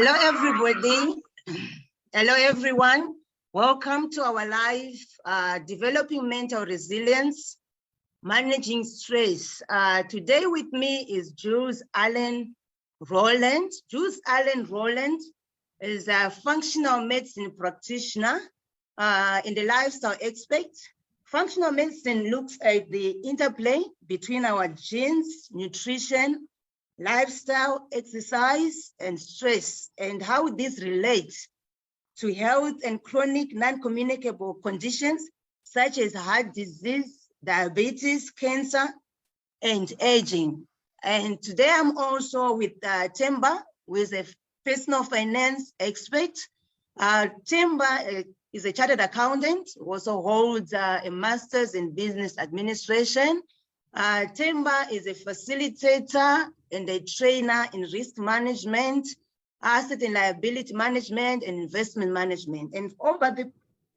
Hello, everybody. Hello, everyone. Welcome to our live Developing Mental Resilience, Managing Stress. Today with me is Jules Allen Rowland. Jules Allen Rowland is a functional medicine practitioner in the lifestyle aspect. Functional medicine looks at the interplay between our genes, nutrition, lifestyle, exercise, and stress, and how these relate to health and chronic non-communicable conditions such as heart disease, diabetes, cancer, and aging. And today I'm also with Themba, who is a personal finance expert. Themba is a chartered accountant, who also holds a master's in business administration. Themba is a facilitator and a trainer in risk management, asset and liability management, and investment management. And over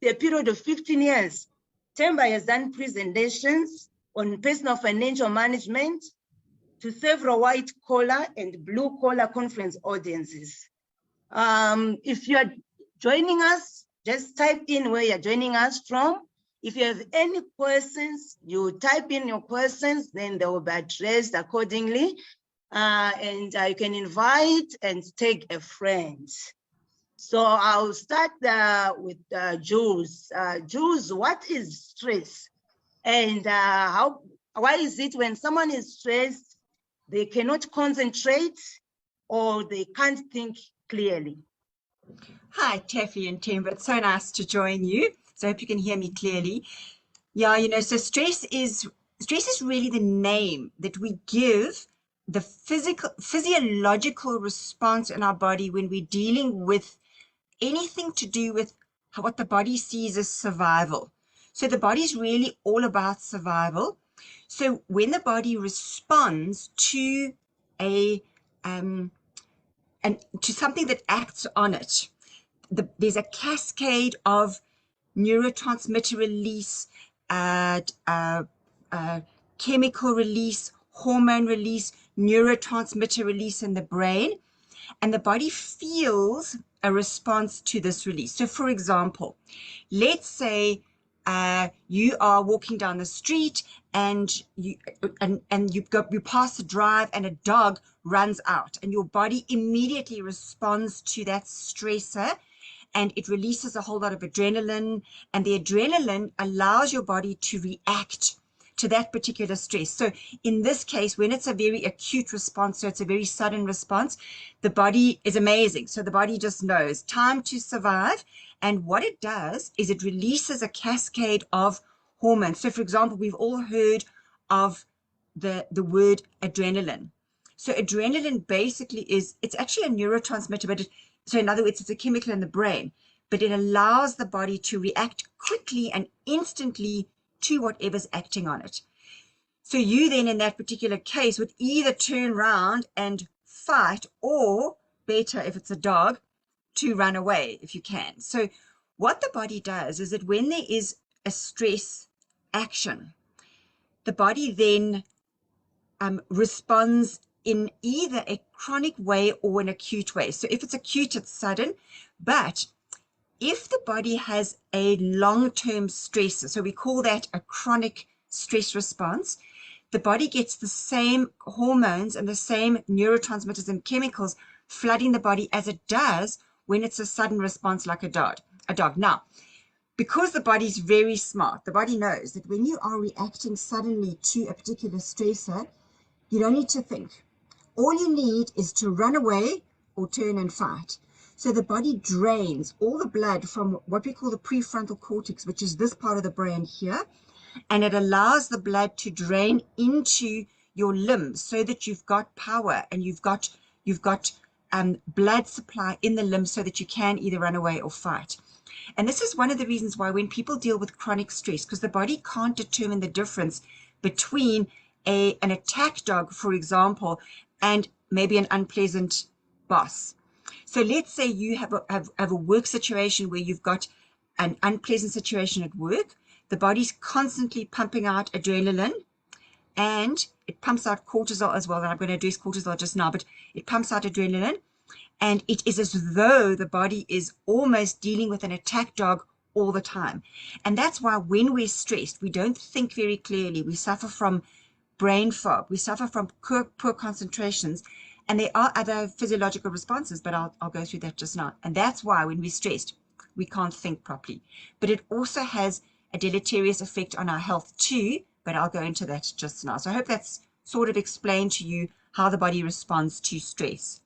the period of 15 years, Themba has done presentations on personal financial management to several white collar and blue collar conference audiences. If you are joining us, just type in where you're joining us from. If you have any questions, you type in your questions, then they will be addressed accordingly. And you can invite and take a friend. So I'll start with Jules. Jules, what is stress? And why is it when someone is stressed, they cannot concentrate or they can't think clearly? Hi, Teffy and Themba. It's so nice to join you. So I hope you can hear me clearly. Yeah, you know, so stress is really the name that we give the physiological response in our body when we're dealing with anything to do with what the body sees as survival. So the body's really all about survival. So when the body responds to to something that acts on it, there's a cascade of neurotransmitter release, chemical release, hormone release, neurotransmitter release in the brain, and the body feels a response to this release. So for example, let's say you are walking down the street and you pass a drive and a dog runs out, and your body immediately responds to that stressor, and it releases a whole lot of adrenaline, and the adrenaline allows your body to react to that particular stress. So in this case, when it's a very acute response, so it's a very sudden response, the body is amazing. So the body just knows time to survive. And what it does is it releases a cascade of hormones. So for example, we've all heard of the word adrenaline. So adrenaline basically it's actually a neurotransmitter, but so in other words, it's a chemical in the brain, but it allows the body to react quickly and instantly to whatever's acting on it. So you then in that particular case would either turn around and fight, or better if it's a dog, to run away if you can. So what the body does is that when there is a stress action, the body then responds in either a chronic way or an acute way. So if it's acute, it's sudden, but if the body has a long-term stressor, so we call that a chronic stress response, the body gets the same hormones and the same neurotransmitters and chemicals flooding the body as it does when it's a sudden response like a dog. Now, because the body's very smart, the body knows that when you are reacting suddenly to a particular stressor, you don't need to think. All you need is to run away or turn and fight. So the body drains all the blood from what we call the prefrontal cortex, which is this part of the brain here, and it allows the blood to drain into your limbs so that you've got power and you've got blood supply in the limbs so that you can either run away or fight. And this is one of the reasons why when people deal with chronic stress, because the body can't determine the difference between an attack dog, for example, and maybe an unpleasant boss. So let's say you have a work situation where you've got an unpleasant situation at work. The body's constantly pumping out adrenaline, and it pumps out cortisol as well. And I'm going to address cortisol just now, but it pumps out adrenaline. And it is as though the body is almost dealing with an attack dog all the time. And that's why when we're stressed, we don't think very clearly. We suffer from brain fog. We suffer from poor concentrations. And there are other physiological responses, but I'll go through that just now. And that's why when we're stressed, we can't think properly. But it also has a deleterious effect on our health too, but I'll go into that just now. So I hope that's sort of explained to you how the body responds to stress.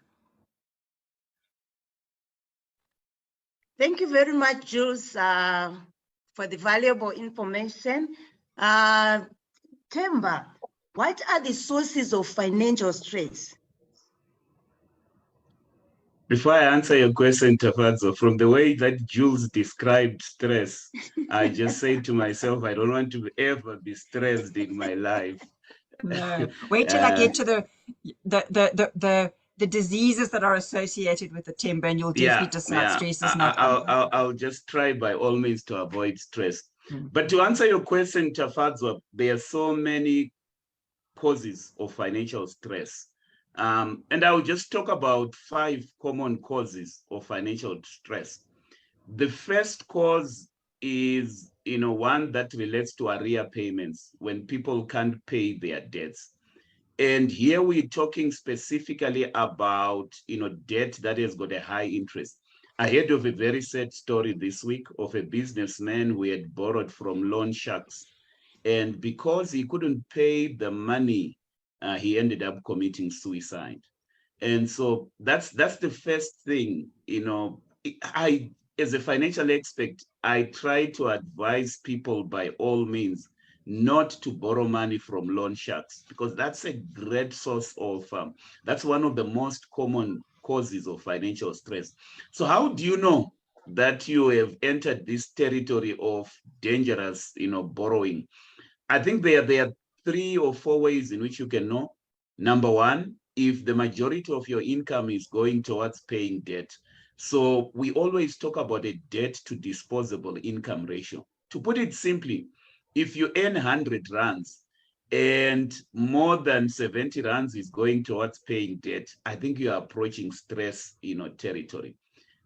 Thank you very much, Jules, for the valuable information. Themba, what are the sources of financial stress? Before I answer your question, Tafadzo, from the way that Jules described stress, I just say to myself, I don't want to ever be stressed in my life. No, wait till I get to the diseases that are associated with the Themba, and you'll definitely decide stress is not. I'll just try by all means to avoid stress. But to answer your question, Tafadzo, there are so many causes of financial stress. And I'll just talk about 5 common causes of financial stress. The first cause is, one that relates to arrear payments, when people can't pay their debts. And here we're talking specifically about, debt that has got a high interest. I heard of a very sad story this week of a businessman who had borrowed from loan sharks. And because he couldn't pay the money, he ended up committing suicide. And so that's the first thing. I, as a financial expert, I try to advise people by all means not to borrow money from loan sharks, because that's a great source of, that's one of the most common causes of financial stress. So how do you know that you have entered this territory of dangerous, borrowing? I think there are 3 or 4 ways in which you can know. Number 1, if the majority of your income is going towards paying debt. So we always talk about a debt to disposable income ratio. To put it simply, if you earn 100 rands and more than 70 rands is going towards paying debt, I think you are approaching stress, territory.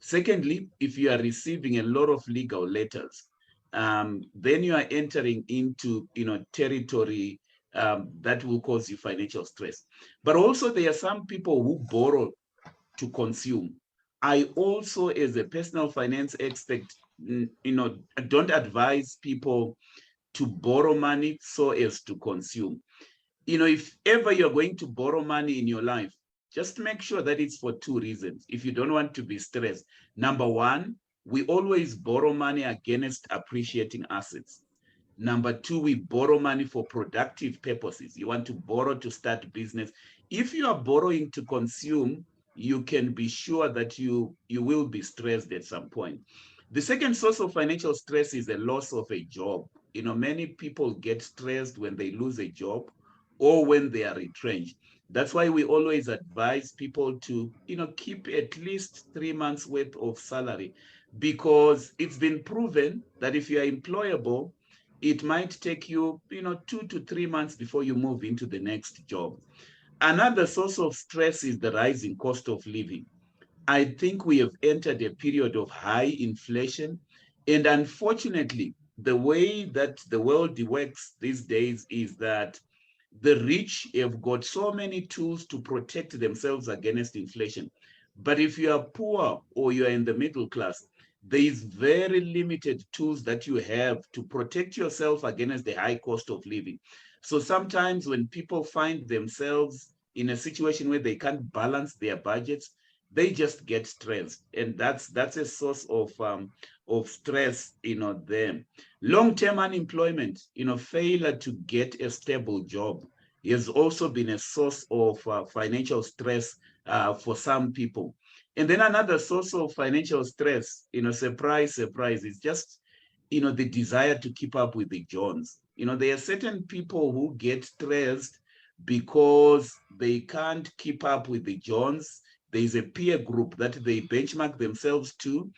Secondly, if you are receiving a lot of legal letters, then you are entering into, territory that will cause you financial stress. But also there are some people who borrow to consume. I also, as a personal finance expert, don't advise people to borrow money so as to consume. If ever you're going to borrow money in your life, just make sure that it's for 2 reasons. If you don't want to be stressed. Number 1, we always borrow money against appreciating assets. Number 2, we borrow money for productive purposes. You want to borrow to start business. If you are borrowing to consume, you can be sure that you will be stressed at some point. The second source of financial stress is the loss of a job. Many people get stressed when they lose a job or when they are retrenched. That's why we always advise people to, keep at least 3 months worth of salary, because it's been proven that if you are employable, it might take you, 2 to 3 months before you move into the next job. Another source of stress is the rising cost of living. I think we have entered a period of high inflation, and unfortunately, the way that the world works these days is that the rich have got so many tools to protect themselves against inflation. But if you are poor or you are in the middle class, there is very limited tools that you have to protect yourself against the high cost of living. So sometimes when people find themselves in a situation where they can't balance their budgets, they just get stressed, and that's a source of stress, them. Long-term unemployment, failure to get a stable job has also been a source of financial stress for some people. And then another source of financial stress, surprise, is just, the desire to keep up with the Jones. There are certain people who get stressed because they can't keep up with the Jones. There is a peer group that they benchmark themselves to.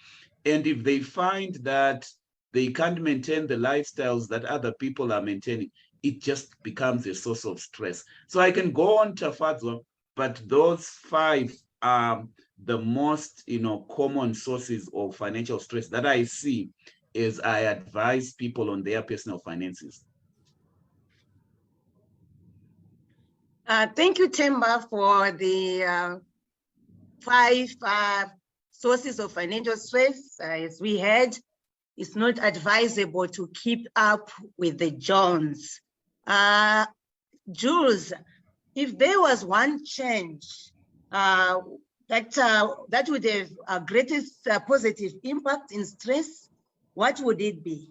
And if they find that they can't maintain the lifestyles that other people are maintaining, it just becomes a source of stress. So I can go on, Tafadzo, but those 5 are the most, common sources of financial stress that I see as I advise people on their personal finances. Thank you, Themba, for the 5 sources of financial stress. As we heard, it's not advisable to keep up with the Jones. Jules, if there was one change that would have a greatest positive impact in stress, what would it be?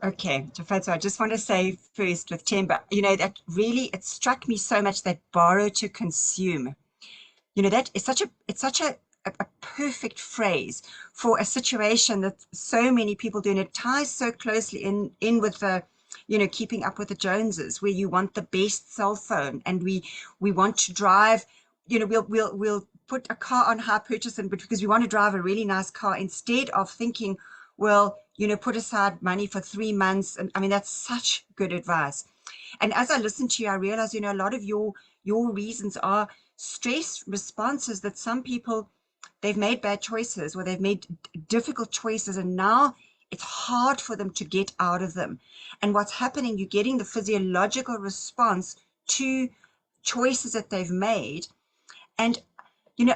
Okay, so I just want to say first with Themba, that really, it struck me so much, that borrow to consume. That is such a perfect phrase for a situation that so many people do, and it ties so closely in with the, keeping up with the Joneses, where you want the best cell phone, and we want to drive, we'll put a car on hire purchase, but because we want to drive a really nice car, instead of thinking, well, put aside money for 3 months. And I mean, that's such good advice. And as I listen to you, I realize, a lot of your reasons are stress responses that some people, they've made bad choices, or they've made difficult choices, and now it's hard for them to get out of them. And what's happening, you're getting the physiological response to choices that they've made. And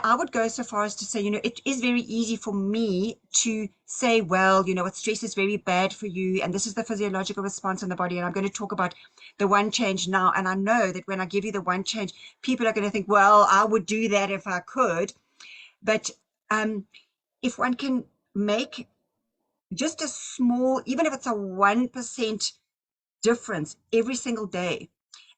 I would go so far as to say, it is very easy for me to say, well, what stress is very bad for you, and this is the physiological response in the body, and I'm going to talk about the one change now. And I know that when I give you the one change, people are going to think, well, I would do that if I could. But if one can make just a small, even if it's a 1% difference every single day,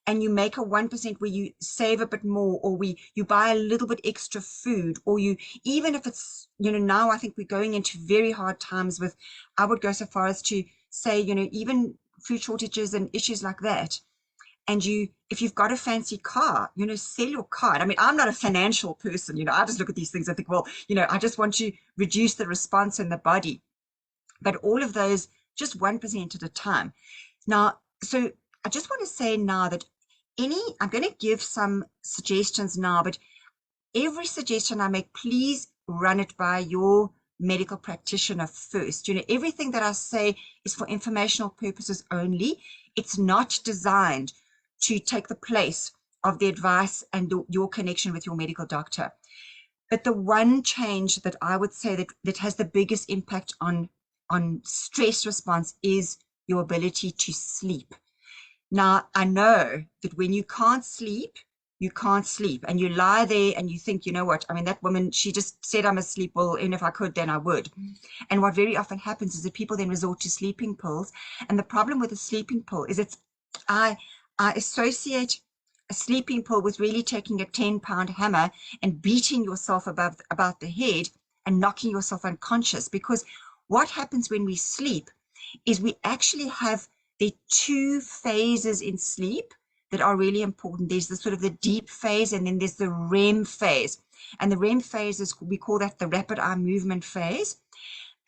and you make a 1% where you save a bit more, or you buy a little bit extra food, or even if it's, now I think we're going into very hard times with, I would go so far as to say, even food shortages and issues like that. And if you've got a fancy car, sell your car. I mean, I'm not a financial person, I just look at these things and think, well, I just want to reduce the response in the body. But all of those, just 1% at a time. Now, so I just want to say now that I'm going to give some suggestions now, but every suggestion I make, please run it by your medical practitioner first. Everything that I say is for informational purposes only. It's not designed to take the place of the advice and your connection with your medical doctor. But the one change that I would say that has the biggest impact on stress response is your ability to sleep. Now, I know that when you can't sleep, and you lie there and you think, what, I mean, that woman, she just said I'm asleep. Well, and if I could, then I would. And what very often happens is that people then resort to sleeping pills. And the problem with a sleeping pill is I associate a sleeping pill with really taking a 10-pound hammer and beating yourself about the head and knocking yourself unconscious. Because what happens when we sleep is we actually have the 2 phases in sleep that are really important. There's the sort of the deep phase, and then there's the REM phase. And the REM phase is, we call that the rapid eye movement phase.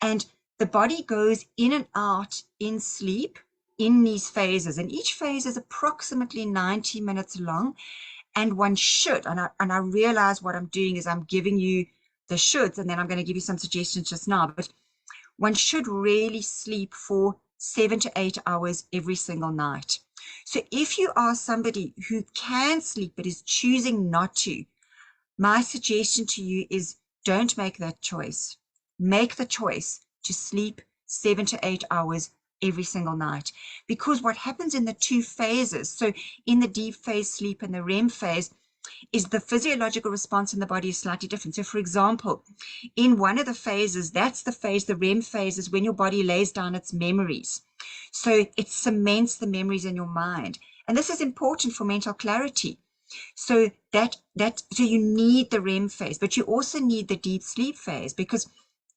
And the body goes in and out in sleep in these phases. And each phase is approximately 90 minutes long. And one should, and I realize what I'm doing is I'm giving you the shoulds, and then I'm going to give you some suggestions just now. But one should really sleep for 7 to 8 hours every single night. So if you are somebody who can sleep but is choosing not to, my suggestion to you is don't make that choice. Make the choice to sleep 7 to 8 hours every single night. Because what happens in the 2 phases, so in the deep phase sleep and the REM phase, is the physiological response in the body is slightly different. So for example, in one of the phases, that's the phase, the REM phase, is when your body lays down its memories. So it cements the memories in your mind. And this is important for mental clarity. So so you need the REM phase, but you also need the deep sleep phase, because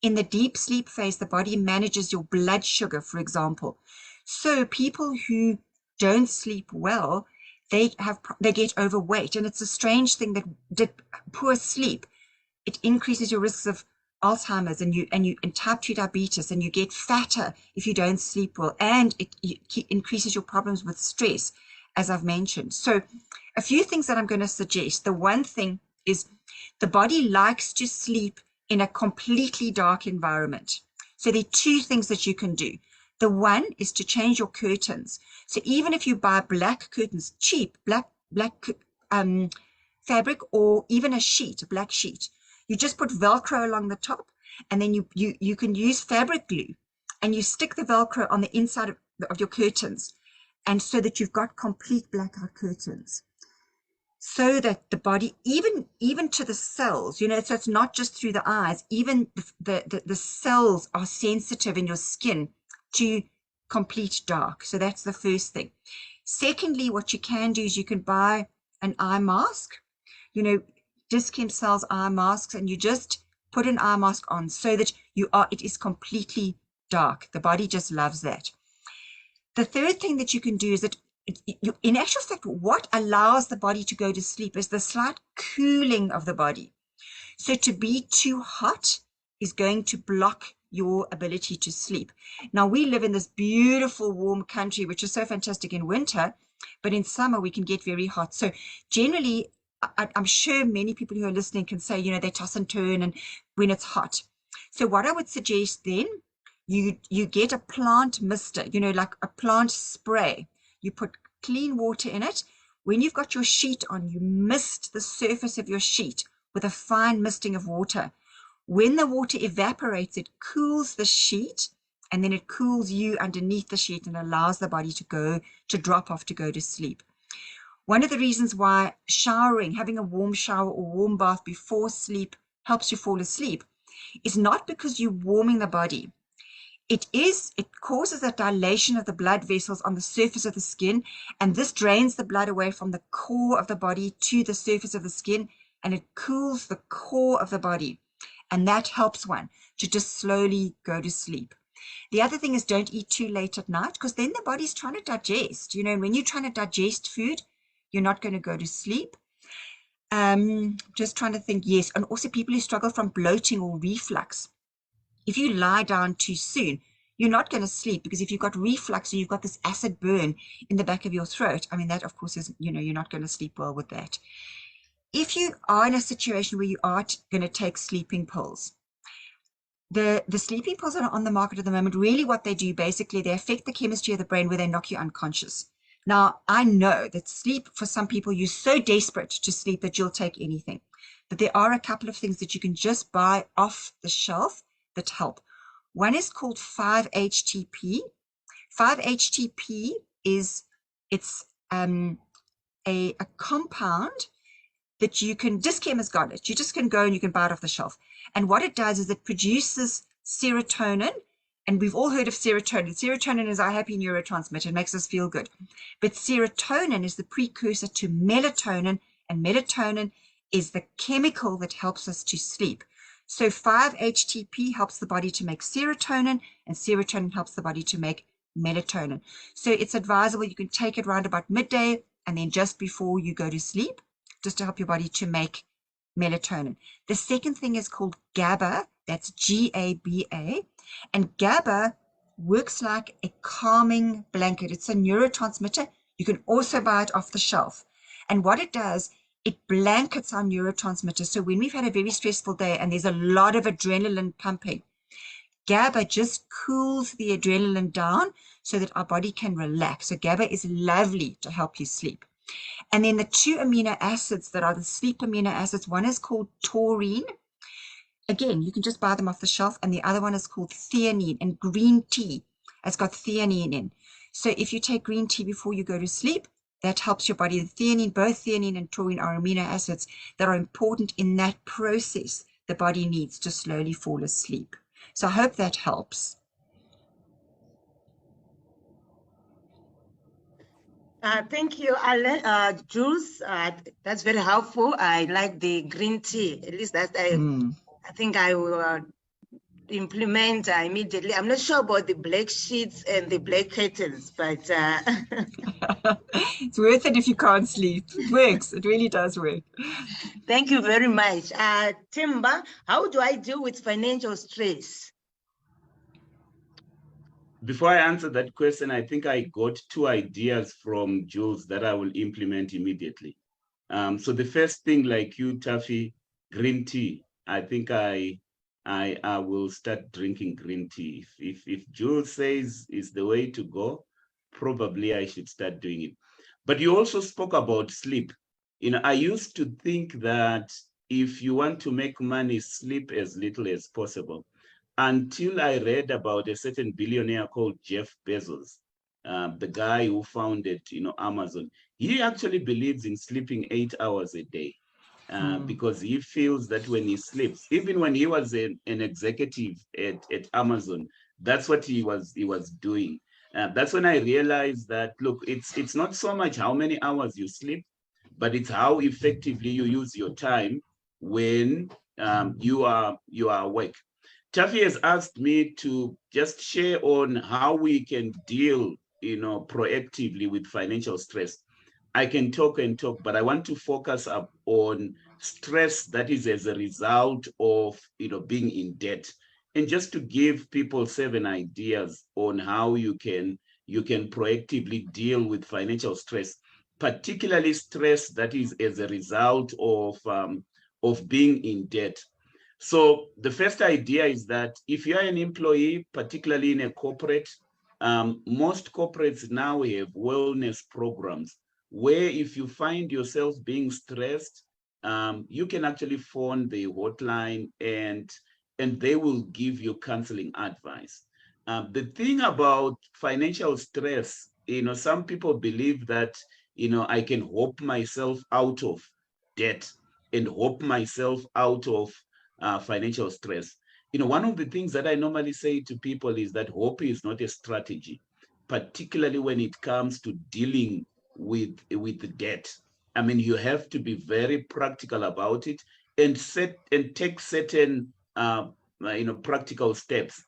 in the deep sleep phase, the body manages your blood sugar, for example. So people who don't sleep well, they get overweight. And it's a strange thing that poor sleep, it increases your risks of Alzheimer's and type 2 diabetes, and you get fatter if you don't sleep well, and it increases your problems with stress, as I've mentioned. So a few things that I'm going to suggest. The one thing is The body likes to sleep in a completely dark environment. So there are two things that you can do. The one is to change your curtains. So even if you buy black curtains, cheap black fabric, or even a sheet, a black sheet, you just put Velcro along the top, and then you can use fabric glue, and you stick the Velcro on the inside of your curtains, and so that you've got complete blackout curtains, so that the body, even to the cells, you know, so it's not just through the eyes, even the cells are sensitive in your skin to complete dark. So that's the first thing. Secondly, what you can do is you can buy an eye mask, you know, Dis-Chem sells eye masks, and you just put an eye mask on so that it is completely dark. The body just loves that. The third thing that you can do is that in actual fact, what allows the body to go to sleep is the slight cooling of the body. So to be too hot is going to block your ability to sleep. Now, we live in this beautiful warm country, which is so fantastic in winter, but in summer we can get very hot. So generally, I'm sure many people who are listening can say, you know, they toss and turn and when it's hot. So what I would suggest then, you get a plant mister, you know, like a plant spray. You put clean water in it. When you've got your sheet on, you mist the surface of your sheet with a fine misting of water. When the water evaporates, it cools the sheet, and then it cools you underneath the sheet and allows the body to drop off, to go to sleep. One of the reasons why showering, having a warm shower or warm bath before sleep helps you fall asleep is not because you're warming the body. It causes a dilation of the blood vessels on the surface of the skin, and this drains the blood away from the core of the body to the surface of the skin, and it cools the core of the body, and that helps one to just slowly go to sleep. The other thing is, don't eat too late at night, because then the body's trying to digest. You know, when you're trying to digest food, you're not going to go to sleep. Just trying to think, yes, and also people who struggle from bloating or reflux. If you lie down too soon, you're not going to sleep, because if you've got reflux or you've got this acid burn in the back of your throat, I mean, that of course is, you know, you're not going to sleep well with that. If you are in a situation where you are going to take sleeping pills, the sleeping pills that are on the market at the moment, really what they do, basically, they affect the chemistry of the brain where they knock you unconscious. Now, I know that sleep, for some people, you're so desperate to sleep that you'll take anything. But there are a couple of things that you can just buy off the shelf that help. One is called 5-HTP. 5-HTP is a compound that you can, Dis-Chem has got it. You just can go and you can buy it off the shelf. And what it does is it produces serotonin. And we've all heard of serotonin. Serotonin is our happy neurotransmitter. It makes us feel good. But serotonin is the precursor to melatonin, and melatonin is the chemical that helps us to sleep. So 5-HTP helps the body to make serotonin, and serotonin helps the body to make melatonin. So it's advisable you can take it around about midday and then just before you go to sleep, just to help your body to make melatonin. The second thing is called GABA. That's GABA. And GABA works like a calming blanket. It's a neurotransmitter. You can also buy it off the shelf. And what it does, it blankets our neurotransmitters. So when we've had a very stressful day and there's a lot of adrenaline pumping, GABA just cools the adrenaline down so that our body can relax. So GABA is lovely to help you sleep. And then the two amino acids that are the sleep amino acids, one is called taurine. Again, you can just buy them off the shelf. And the other one is called theanine. And green tea has got theanine in. So if you take green tea before you go to sleep, that helps your body. The theanine, both theanine and taurine are amino acids that are important in that process the body needs to slowly fall asleep. So I hope that helps. Thank you, Alan, Jules. That's very helpful. I like the green tea. At least that I think I will implement immediately. I'm not sure about the black sheets and the black curtains, but it's worth it if you can't sleep. It works. It really does work. Thank you very much. Themba, how do I deal with financial stress? Before I answer that question, I think I got two ideas from Jules that I will implement immediately. So the first thing, like you, Taffy, green tea. I think I will start drinking green tea. If Jules says is the way to go, probably I should start doing it. But you also spoke about sleep. I used to think that if you want to make money, sleep as little as possible, until I read about a certain billionaire called Jeff Bezos, the guy who founded, Amazon. He actually believes in sleeping 8 hours a day. Because he feels that when he sleeps, even when he was an executive at Amazon, that's what he was doing. That's when I realized that, look, it's not so much how many hours you sleep, but it's how effectively you use your time when you are awake. Taffy has asked me to just share on how we can deal, proactively with financial stress. I can talk and talk, but I want to focus up on stress that is as a result of, being in debt, and just to give people 7 ideas on how you can proactively deal with financial stress, particularly stress that is as a result of being in debt. So the first idea is that if you're an employee, particularly in a corporate, most corporates now have wellness programs where if you find yourself being stressed, you can actually phone the hotline and they will give you counseling advice. The thing about financial stress, some people believe that, I can hope myself out of debt and hope myself out of financial stress. One of the things that I normally say to people is that hope is not a strategy, particularly when it comes to dealing with debt. I mean, you have to be very practical about it and take certain practical steps.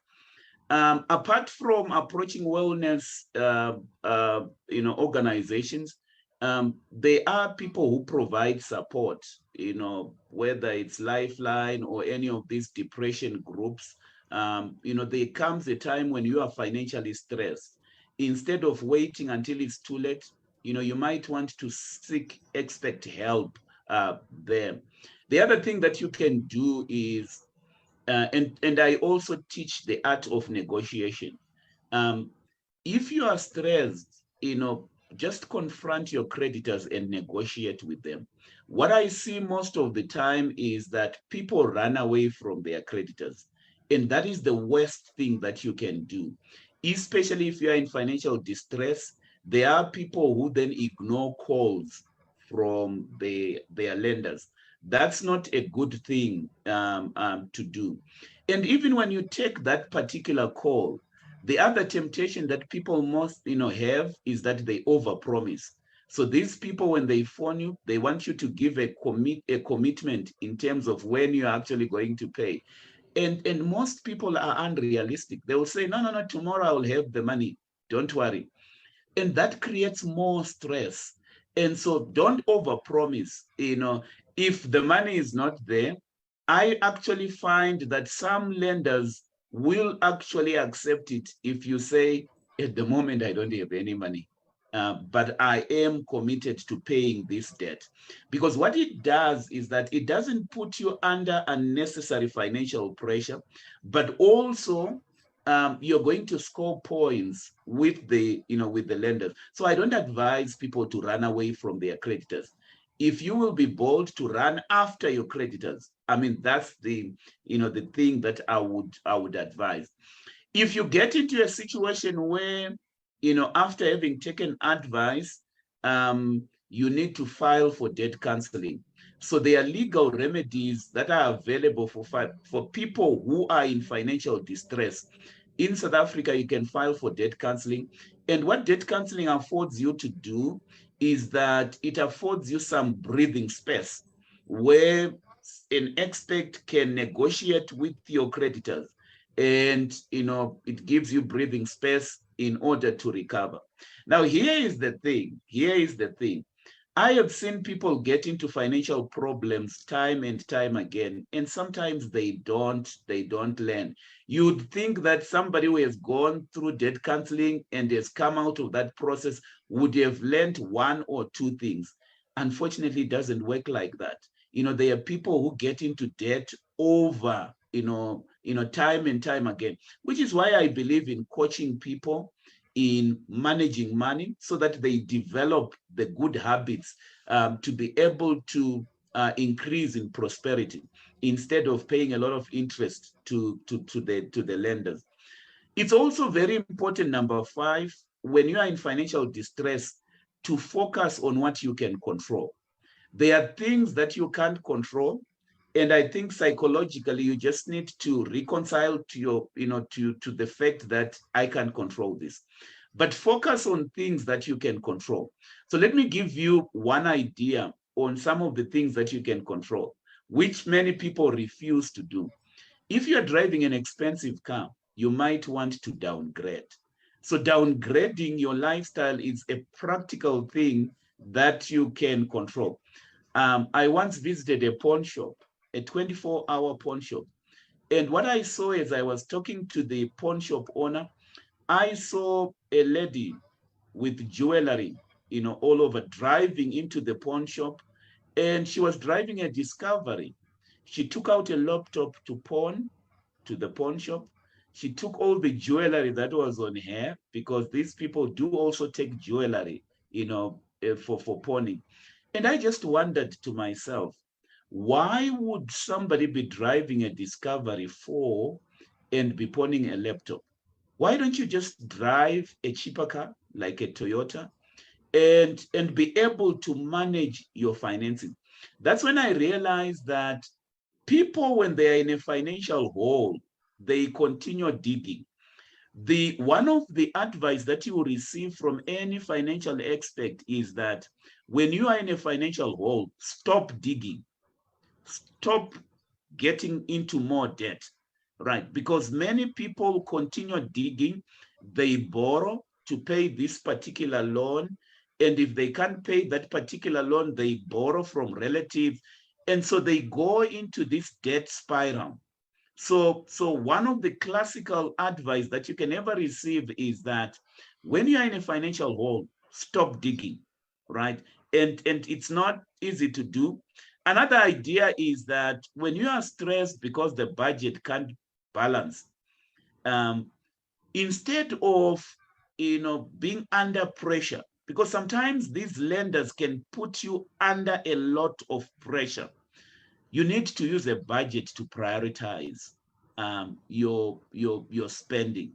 Apart from approaching wellness organizations, there are people who provide support, whether it's Lifeline or any of these depression groups. There comes a time when you are financially stressed. Instead of waiting until it's too late, you might want to seek expert help there. The other thing that you can do is, and I also teach the art of negotiation. If you are stressed, just confront your creditors and negotiate with them. What I see most of the time is that people run away from their creditors. And that is the worst thing that you can do, especially if you are in financial distress. There are people who then ignore calls from their lenders. That's not a good thing to do. And even when you take that particular call, the other temptation that people most have is that they overpromise. So these people, when they phone you, they want you to give a commitment in terms of when you're actually going to pay. And most people are unrealistic. They will say, no, tomorrow I will have the money. Don't worry. And that creates more stress. And so don't overpromise. If the money is not there, I actually find that some lenders will actually accept it if you say, at the moment, I don't have any money, but I am committed to paying this debt. Because what it does is that it doesn't put you under unnecessary financial pressure, but also you're going to score points with the lenders. So I don't advise people to run away from their creditors. If you will be bold to run after your creditors, I mean, that's the thing that I would advise. If you get into a situation where, after having taken advice, you need to file for debt counseling. So there are legal remedies that are available for people who are in financial distress. In South Africa, you can file for debt counseling. And what debt counseling affords you to do is that it affords you some breathing space where an expert can negotiate with your creditors, and it gives you breathing space in order to recover. Now, here is the thing. I have seen people get into financial problems time and time again, and sometimes they don't learn. You'd think that somebody who has gone through debt counseling and has come out of that process would have learned one or two things. Unfortunately, it doesn't work like that. there are people who get into debt over, time and time again, which is why I believe in coaching people in managing money so that they develop the good habits to be able to increase in prosperity instead of paying a lot of interest to the lenders. It's also very important, number 5, when you are in financial distress, to focus on what you can control. There are things that you can't control, and I think psychologically you just need to reconcile to your, to the fact that I can control this. But focus on things that you can control. So let me give you one idea on some of the things that you can control, which many people refuse to do. If you're driving an expensive car, you might want to downgrade. So downgrading your lifestyle is a practical thing that you can control. I once visited a pawn shop, a 24-hour pawn shop. And what I saw as I was talking to the pawn shop owner, I saw a lady with jewelry, all over, driving into the pawn shop, and she was driving a Discovery. She took out a laptop to pawn to the pawn shop. She took all the jewelry that was on her, because these people do also take jewelry, for pawning. And I just wondered to myself, why would somebody be driving a Discovery 4 and be pawning a laptop? Why don't you just drive a cheaper car like a Toyota and be able to manage your financing? That's when I realized that people, when they are in a financial hole, they continue digging. One of the advice that you will receive from any financial expert is that when you are in a financial hole, stop digging, stop getting into more debt, right? Because many people continue digging, they borrow to pay this particular loan, and if they can't pay that particular loan, they borrow from relatives, and so they go into this debt spiral. So one of the classical advice that you can ever receive is that when you are in a financial hole, stop digging, right? And it's not easy to do. Another idea is that when you are stressed because the budget can't balance, instead of being under pressure, because sometimes these lenders can put you under a lot of pressure, you need to use a budget to prioritize your spending.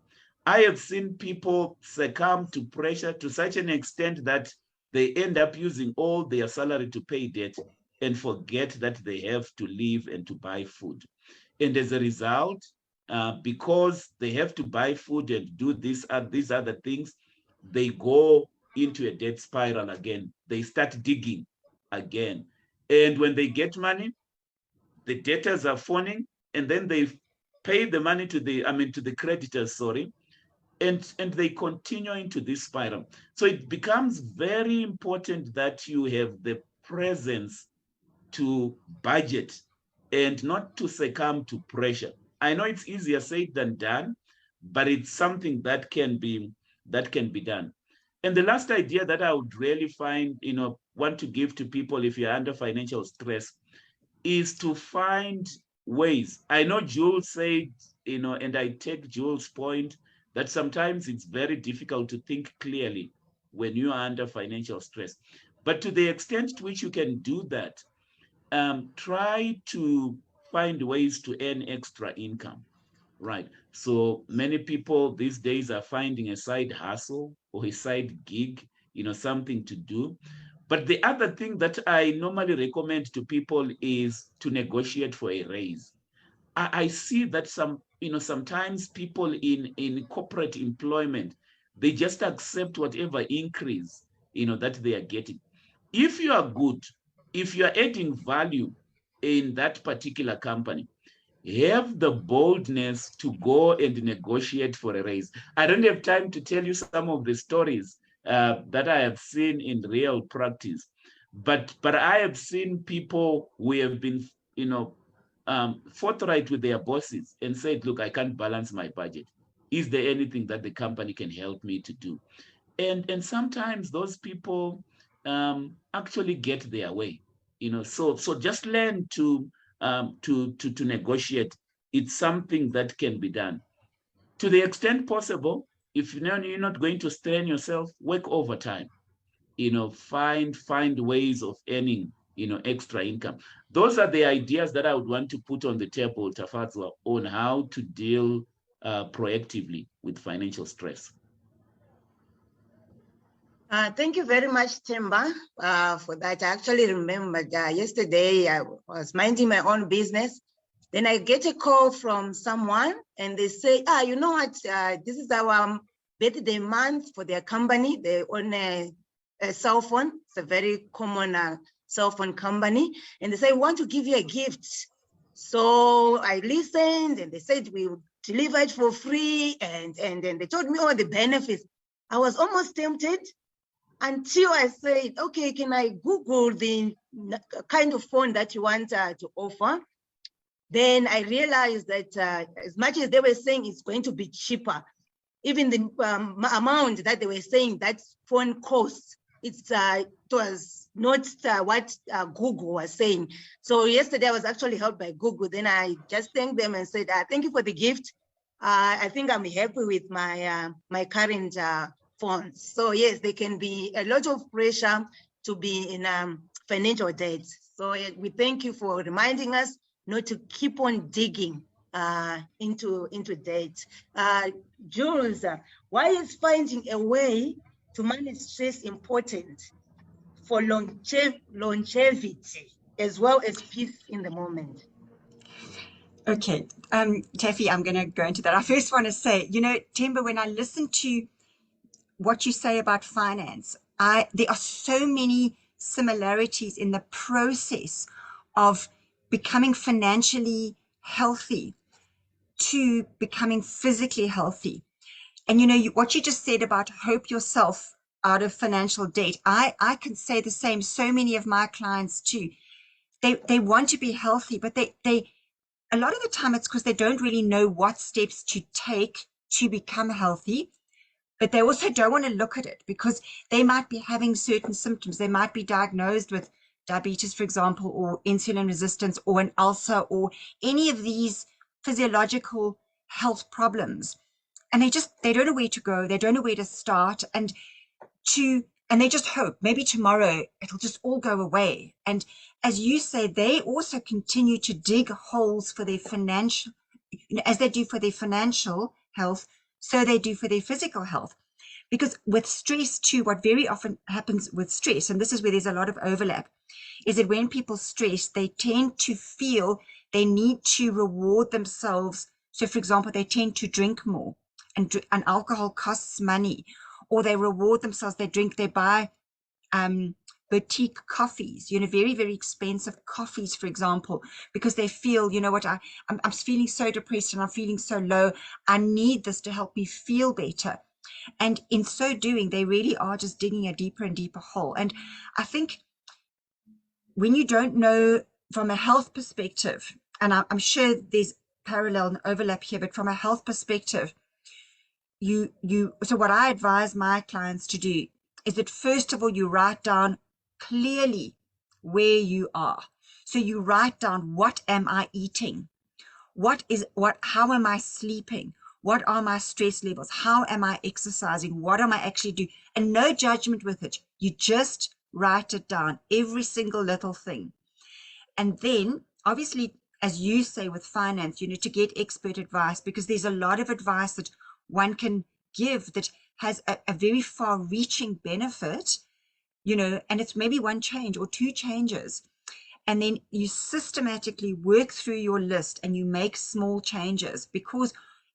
I have seen people succumb to pressure to such an extent that they end up using all their salary to pay debt and forget that they have to live and to buy food. And as a result, because they have to buy food and do these other things, they go into a debt spiral again. They start digging again. And when they get money, the debtors are phoning, and then they pay the money to the creditors, and they continue into this spiral. So it becomes very important that you have the presence to budget and not to succumb to pressure. I know it's easier said than done, but it's something that can be done. And the last idea that I would really want to give to people if you're under financial stress is to find ways. I know Jules said, and I take Jules' point, that sometimes it's very difficult to think clearly when you are under financial stress. But to the extent to which you can do that, try to find ways to earn extra income, right? So many people these days are finding a side hustle or a side gig, something to do. But the other thing that I normally recommend to people is to negotiate for a raise. I see that sometimes people in corporate employment, they just accept whatever increase, that they are getting. If you are good, if you are adding value in that particular company, have the boldness to go and negotiate for a raise. I don't have time to tell you some of the stories that I have seen in real practice, but I have seen people who have been, forthright with their bosses and said, look, I can't balance my budget. Is there anything that the company can help me to do? And sometimes those people actually get their way. So just learn to negotiate. It's something that can be done to the extent possible. If you know you're not going to strain yourself, work overtime. Find ways of earning extra income. Those are the ideas that I would want to put on the table, Tafadzwa, on how to deal proactively with financial stress. Thank you very much, Themba, for that. I actually remembered yesterday I was minding my own business. Then I get a call from someone and they say, you know what, this is our birthday month for their company. They own a cell phone. It's a very common cell phone company. And they say, we want to give you a gift. So I listened and they said, we will deliver it for free. And then they told me all the benefits. I was almost tempted until I said, okay, can I Google the kind of phone that you want to offer? Then I realized that as much as they were saying it's going to be cheaper, even the amount that they were saying that phone costs, it was not what Google was saying. So yesterday I was actually helped by Google. Then I just thanked them and said, thank you for the gift. I think I'm happy with my my current phones. So yes, there can be a lot of pressure to be in financial debt. So we thank you for reminding us not to keep on digging into debt. Jules, why is finding a way to manage stress important for longevity as well as peace in the moment? Okay, Taffy, I'm going to go into that. I first want to say, Themba, when I listen to what you say about finance, there are so many similarities in the process of becoming financially healthy to becoming physically healthy. And what you just said about hope yourself out of financial debt, I can say the same. So many of my clients too, they want to be healthy, but they a lot of the time it's because they don't really know what steps to take to become healthy. But they also don't want to look at it because they might be having certain symptoms. They might be diagnosed with diabetes, for example, or insulin resistance, or an ulcer, or any of these physiological health problems. And they don't know where to go. They don't know where to start. And they just hope maybe tomorrow it'll just all go away. And as you say, they also continue to dig holes for their financial, as they do for their financial health, so they do for their physical health. Because with stress too, what very often happens with stress, and this is where there's a lot of overlap, is that when people stress, they tend to feel they need to reward themselves. So for example, they tend to drink more, and alcohol costs money, or they reward themselves, they buy boutique coffees, very, very expensive coffees, for example, because they feel, I'm feeling so depressed and I'm feeling so low. I need this to help me feel better. And in so doing, they really are just digging a deeper and deeper hole. And I think when you don't know from a health perspective, and I'm sure there's parallel and overlap here, but from a health perspective, so what I advise my clients to do is that first of all, you write down clearly where you are. So you write down, what am I eating? How am I sleeping? What are my stress levels? How am I exercising? What am I actually doing? And no judgment with it. You just write it down, every single little thing. And then obviously, as you say with finance, to get expert advice, because there's a lot of advice that one can give that has a very far-reaching benefit, and it's maybe one change or two changes. And then you systematically work through your list and you make small changes, because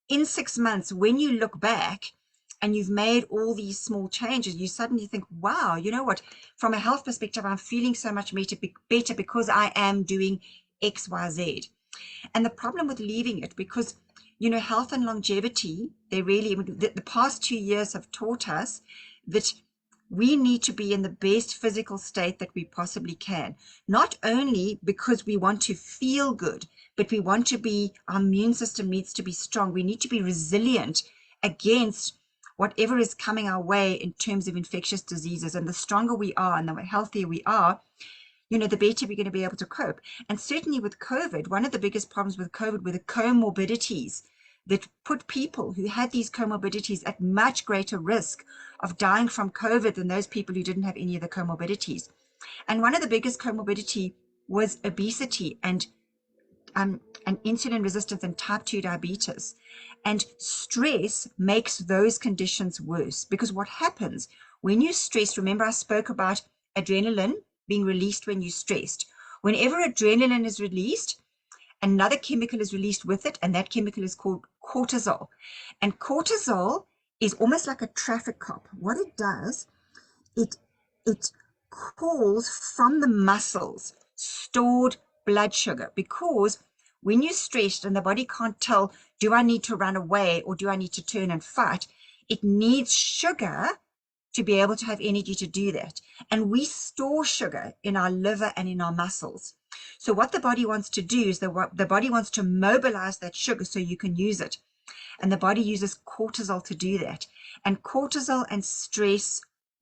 in 6 months, when you look back and you've made all these small changes, you suddenly think, wow, you know what, from a health perspective, I'm feeling so much better because I am doing X, Y, Z. And the problem with leaving it, because health and longevity, the past 2 years have taught us that we need to be in the best physical state that we possibly can, not only because we want to feel good, but our immune system needs to be strong. We need to be resilient against whatever is coming our way in terms of infectious diseases. And the stronger we are and the healthier we are, the better we're going to be able to cope. And certainly with COVID, one of the biggest problems with COVID were the comorbidities that put people who had these comorbidities at much greater risk of dying from COVID than those people who didn't have any of the comorbidities. And one of the biggest comorbidity was obesity and insulin resistance and type 2 diabetes. And stress makes those conditions worse, because what happens when you stress, remember I spoke about adrenaline being released when you're stressed. Whenever adrenaline is released, another chemical is released with it, and that chemical is called cortisol. And cortisol is almost like a traffic cop. What it does, it calls from the muscles stored blood sugar, because when you're stressed and the body can't tell, do I need to run away or do I need to turn and fight? It needs sugar to be able to have energy to do that. And we store sugar in our liver and in our muscles. So what the body wants to do is the body wants to mobilize that sugar so you can use it. And the body uses cortisol to do that. And cortisol and stress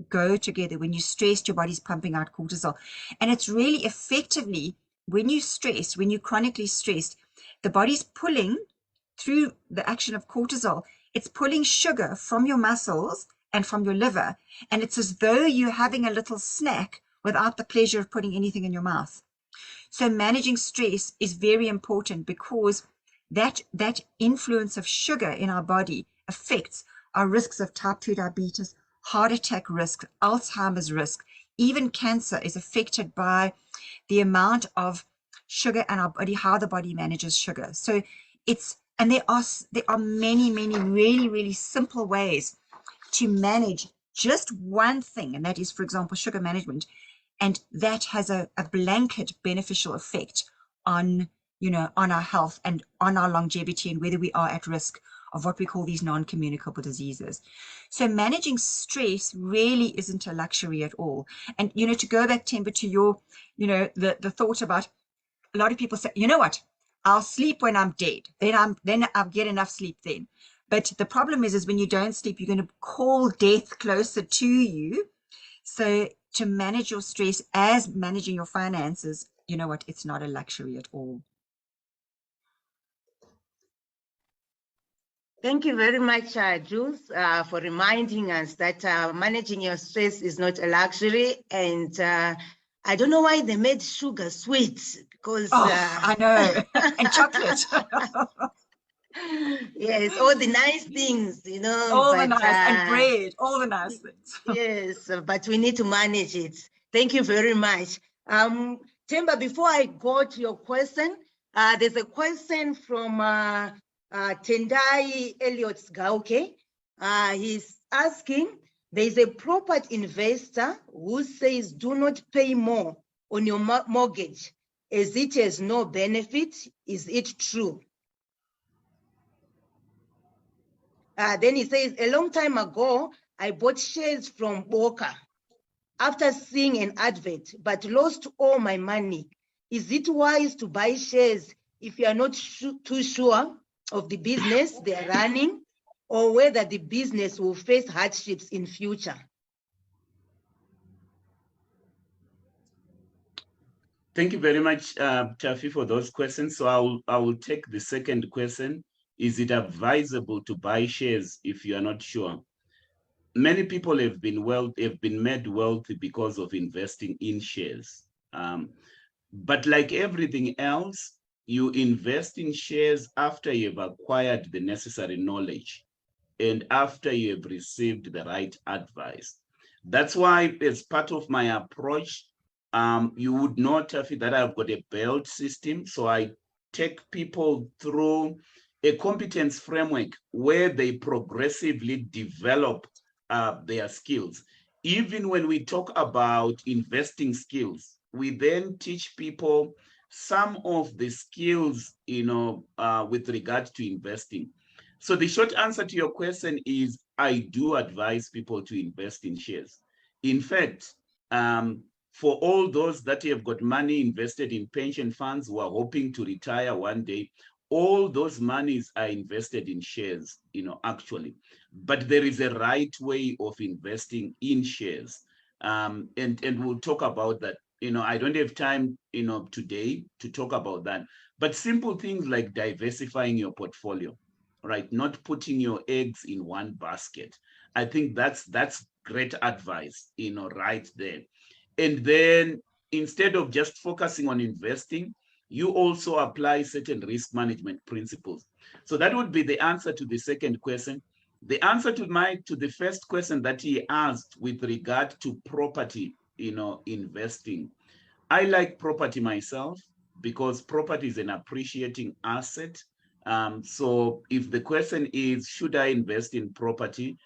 go together. When you're stressed, your body's pumping out cortisol. And it's really effectively, when you're stressed, when you're chronically stressed, the body's pulling through the action of cortisol, it's pulling sugar from your muscles and from your liver. And it's as though you're having a little snack without the pleasure of putting anything in your mouth. So managing stress is very important, because that influence of sugar in our body affects our risks of type 2 diabetes, heart attack risk, Alzheimer's risk. Even cancer is affected by the amount of sugar in our body, how the body manages sugar. So and there are many, many really, really simple ways to manage just one thing, and that is, for example, sugar management. And that has a blanket beneficial effect on, on our health and on our longevity, and whether we are at risk of what we call these non-communicable diseases. So managing stress really isn't a luxury at all. And, to go back, Themba, to your, the thought about, a lot of people say, you know what, I'll sleep when I'm dead. Then I'll get enough sleep then. But the problem is when you don't sleep, you're going to call death closer to you. So to manage your stress as managing your finances, you know what, it's not a luxury at all. Thank you very much, Jules, for reminding us that managing your stress is not a luxury. And I don't know why they made sugar sweet, because... I know, and chocolate. Yes, all the nice things, All the nice, and bread, all the nice things. Yes, but we need to manage it. Thank you very much. Themba, before I go to your question, there's a question from Tendai Elliot Gauke. He's asking, there's a property investor who says do not pay more on your mortgage as it has no benefit. Is it true? Then he says, a long time ago, I bought shares from Boca after seeing an advert, but lost all my money. Is it wise to buy shares if you are not too sure of the business they are running, or whether the business will face hardships in future? Thank you very much, Tafi, for those questions. So I will take the second question. Is it advisable to buy shares if you are not sure? Many people have been made wealthy because of investing in shares. But like everything else, you invest in shares after you've acquired the necessary knowledge and after you have received the right advice. That's why, as part of my approach, you would know, Tafi, that I've got a belt system. So I take people through a competence framework where they progressively develop their skills. Even when we talk about investing skills, we then teach people some of the skills, with regard to investing. So the short answer to your question is, I do advise people to invest in shares. In fact, for all those that have got money invested in pension funds who are hoping to retire one day, all those monies are invested in shares, actually. But there is a right way of investing in shares. And we'll talk about that I don't have time, today to talk about that. But simple things like diversifying your portfolio, right? Not putting your eggs in one basket. I think that's great advice, right there. And then instead of just focusing on investing, you also apply certain risk management principles. So that would be the answer to the second question. The answer to the first question that he asked with regard to property, investing. I like property myself because property is an appreciating asset. So if the question is, should I invest in property?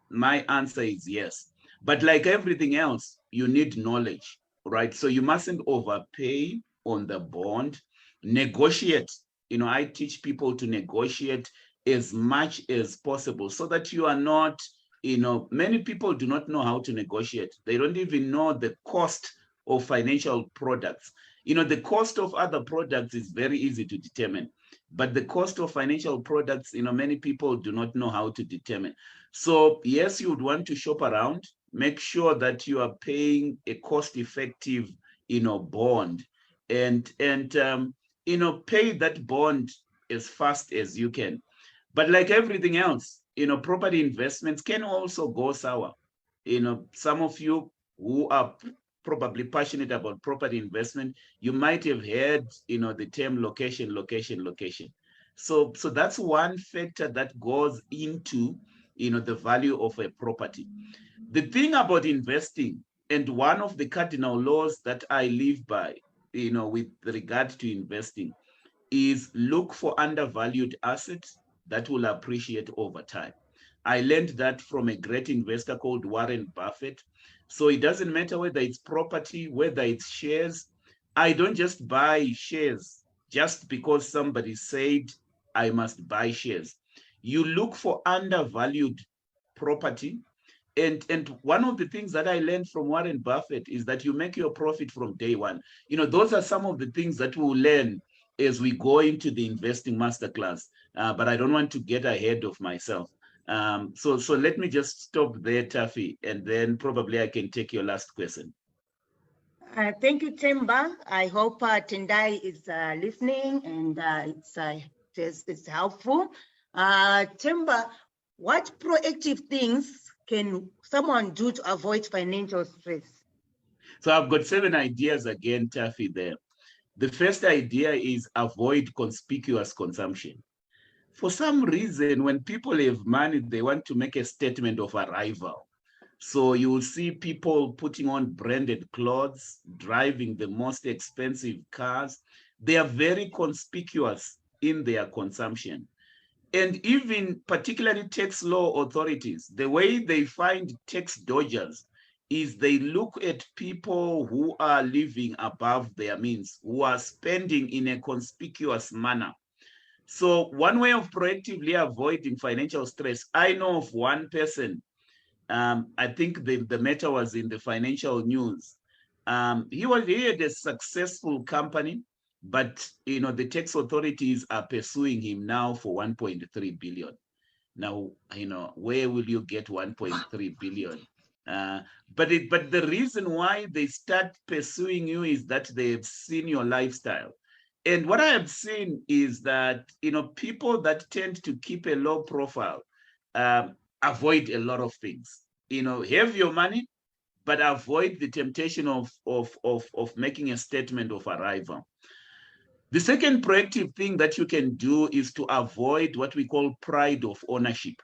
My answer is yes. But like everything else, you need knowledge, right? So you mustn't overpay on the bond. Negotiate. I teach people to negotiate as much as possible so that you are not, many people do not know how to negotiate. They don't even know the cost of financial products. The cost of other products is very easy to determine, but the cost of financial products, many people do not know how to determine. So yes, you would want to shop around, make sure that you are paying a cost-effective, bond, and pay that bond as fast as you can. But like everything else, property investments can also go sour. Some of you who are probably passionate about property investment, you might have heard, the term location, location, location. So that's one factor that goes into, the value of a property. The thing about investing, and one of the cardinal laws that I live by, with regard to investing, is look for undervalued assets that will appreciate over time. I learned that from a great investor called Warren Buffett. So it doesn't matter whether it's property, whether it's shares. I don't just buy shares just because somebody said I must buy shares. You look for undervalued property. And one of the things that I learned from Warren Buffett is that you make your profit from day one. Those are some of the things that we'll learn as we go into the investing masterclass. But I don't want to get ahead of myself. So let me just stop there, Taffy, and then probably I can take your last question. Thank you, Themba. I hope Tendai is listening and it's helpful. Themba, what proactive things can someone do to avoid financial stress? So I've got 7 ideas again, Taffy, there. The first idea is avoid conspicuous consumption. For some reason, when people have money, they want to make a statement of arrival. So you will see people putting on branded clothes, driving the most expensive cars. They are very conspicuous in their consumption. And even particularly tax law authorities, the way they find tax dodgers is they look at people who are living above their means, who are spending in a conspicuous manner. So one way of proactively avoiding financial stress, I know of one person, I think the matter was in the financial news. He had a successful company, but the tax authorities are pursuing him now for 1.3 billion. Now, where will you get 1.3 billion? But the reason why they start pursuing you is that they've seen your lifestyle. And what I have seen is that, people that tend to keep a low profile avoid a lot of things. Have your money, but avoid the temptation of making a statement of arrival. The second proactive thing that you can do is to avoid what we call pride of ownership.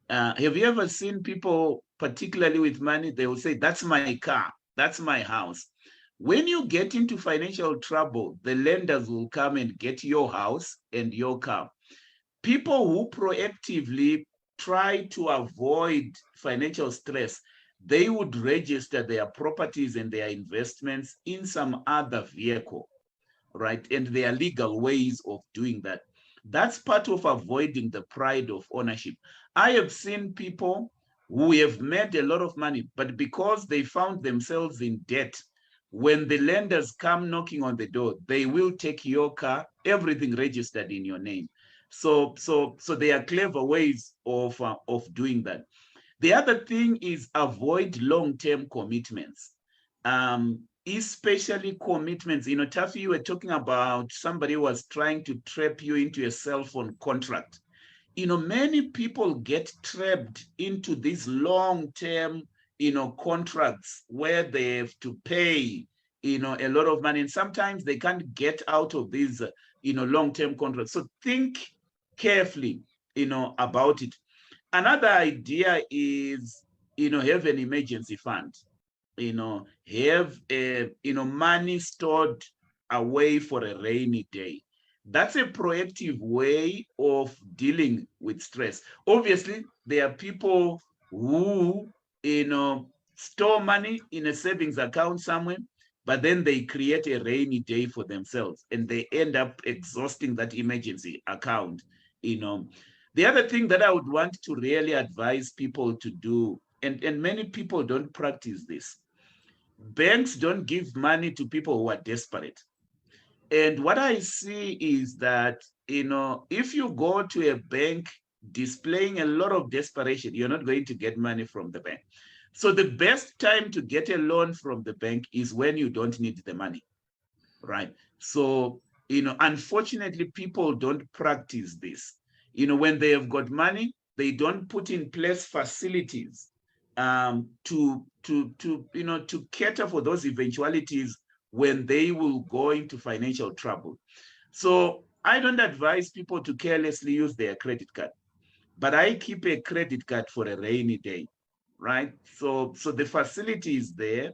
Have you ever seen people, particularly with money, they will say, that's my car, that's my house. When you get into financial trouble, the lenders will come and get your house and your car. People who proactively try to avoid financial stress, they would register their properties and their investments in some other vehicle, right? And there are legal ways of doing that. That's part of avoiding the pride of ownership. I have seen people who have made a lot of money, but because they found themselves in debt, when the lenders come knocking on the door, they will take your car, everything registered in your name. So there are clever ways of doing that. The other thing is avoid long-term commitments. especially commitments. Taffy, you were talking about somebody who was trying to trap you into a cell phone contract. Many people get trapped into these long-term, contracts where they have to pay, a lot of money, and sometimes they can't get out of these, long-term contracts. So think carefully, about it. Another idea is, have an emergency fund, have money stored away for a rainy day. That's a proactive way of dealing with stress. Obviously, there are people who, store money in a savings account somewhere, but then they create a rainy day for themselves and they end up exhausting that emergency account. The other thing that I would want to really advise people to do, and many people don't practice this, banks don't give money to people who are desperate. And what I see is that, if you go to a bank displaying a lot of desperation, you're not going to get money from the bank. So the best time to get a loan from the bank is when you don't need the money, right? So, unfortunately, people don't practice this. When they have got money, they don't put in place facilities to cater for those eventualities when they will go into financial trouble. So I don't advise people to carelessly use their credit card, but I keep a credit card for a rainy day, right? So the facility is there.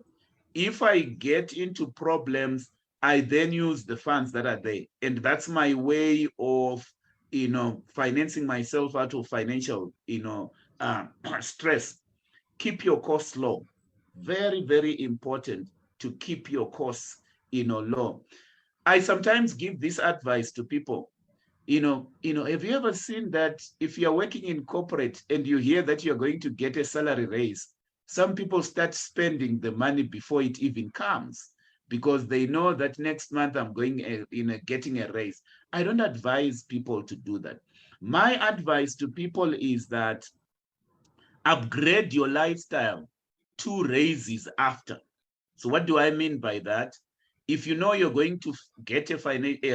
If I get into problems, I then use the funds that are there. And that's my way of, financing myself out of financial, stress. Keep your costs low. Very, very important to keep your costs, low. I sometimes give this advice to people. Have you ever seen that if you're working in corporate and you hear that you're going to get a salary raise, some people start spending the money before it even comes because they know that next month I'm going, getting a raise. I don't advise people to do that. My advice to people is that upgrade your lifestyle 2 raises after. So what do I mean by that? If you know you're going to get a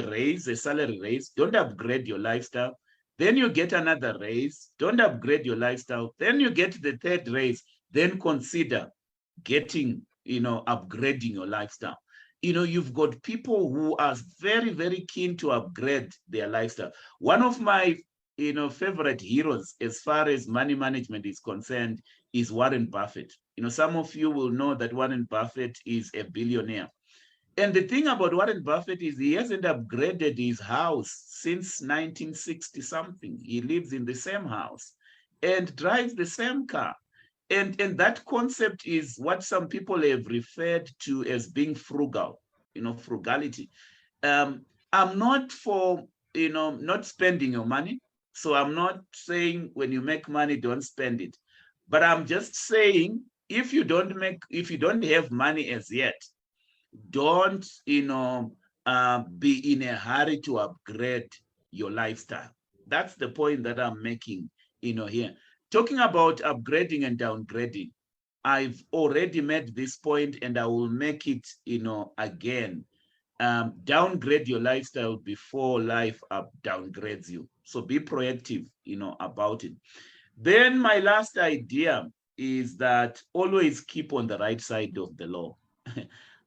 raise, a salary raise, don't upgrade your lifestyle. Then you get another raise, don't upgrade your lifestyle. Then you get the 3rd raise, then consider getting, upgrading your lifestyle. You've got people who are very, very keen to upgrade their lifestyle. One of my, favorite heroes as far as money management is concerned is Warren Buffett. Some of you will know that Warren Buffett is a billionaire. And the thing about Warren Buffett is he hasn't upgraded his house since 1960 something. He lives in the same house and drives the same car. And that concept is what some people have referred to as being frugal, frugality. I'm not for, not spending your money. So I'm not saying when you make money, don't spend it. But I'm just saying, if you don't have money as yet, don't, be in a hurry to upgrade your lifestyle. That's the point that I'm making, here. Talking about upgrading and downgrading, I've already made this point and I will make it, again. Downgrade your lifestyle before life downgrades you. So be proactive, about it. Then my last idea is that always keep on the right side of the law.